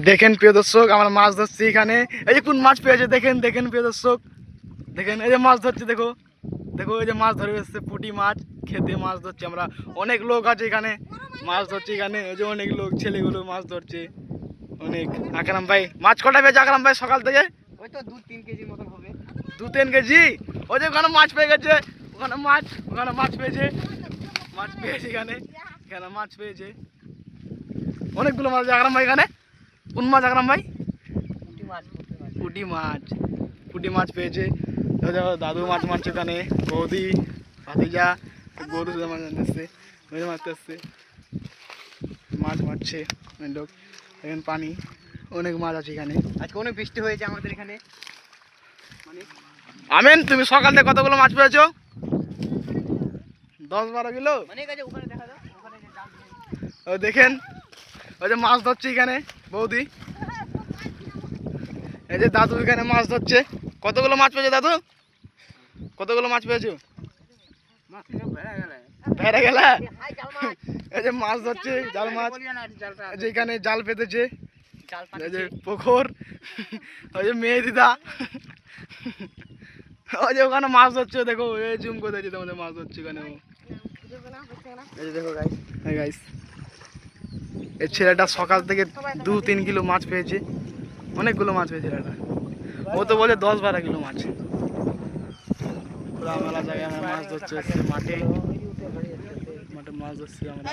দেখেন প্রিয় দর্শক, আমরা মাছ ধরছি এখানে। এই যে কোন মাছ পেয়েছে দেখেন, দেখেন প্রিয় দর্শক, দেখেন এই যে মাছ ধরছে, দেখো দেখো এই যে মাছ ধরে এসছে পুঁটি মাছ, খেতে মাছ ধরছি আমরা। অনেক লোক আছে এখানে মাছ ধরছে, এখানে এই যে অনেক লোক, ছেলেগুলো মাছ ধরছে অনেক। আকরাম ভাই মাছ কটা পেয়েছে আকরাম ভাই সকাল থেকে? ওই তো 2-3 কেজির মতন হবে। 2-3 কেজি? ওই যে ওখানে মাছ পেয়ে গেছে, ওখানে মাছ পেয়েছে, মাছ পেয়েছে এখানে, এখানে মাছ পেয়েছে অনেকগুলো মাছ আছে আকরাম ভাই এখানে। কোন মাছ আকরাম ভাই? পুঁটি মাছ পেয়েছে। দাদু মাছ মারছে ওখানে, বৌদি ভাতিজা গরু মাছ আনতেছে, মারতে আসছে, মাছ মারছে লোক। এখানে পানি, অনেক মাছ আছে এখানে। আজকে অনেক বৃষ্টি হয়েছে আমাদের এখানে। আমেন, তুমি সকাল থেকে কতগুলো মাছ পেয়েছো? 10-12 কিলো। ও দেখেন ওই যে মাছ ধরছে এখানে বৌদি, এই যে দাদু এখানে মাছ ধরছে। কতগুলো মাছ পেয়েছো দাদু? কতগুলো মাছ পেয়েছো? বেড়ে গেলে এই যে মাছ ধরছে, জাল মাছ, যেখানে জাল পেতেছে, এই যে পুকুর, ওই যে মেয়ে দিদা, ওই যে ওখানে মাছ ধরছে, দেখো এই জুম করে দিয়েছে তোমাদের মাছ ধরছে ওখানে। এই যে দেখো গাইস, হ্যাঁ গাইস, এই ছেলেটা সকাল থেকে 2-3 কিলো মাছ পেয়েছে, অনেকগুলো মাছ পেয়েছে ছেলেটা। ও তো বলে 10-12 কিলো মাছ। খোলামেলা জায়গায় আমরা মাছ ধরছি, মাঠে মাছ ধরছি আমরা।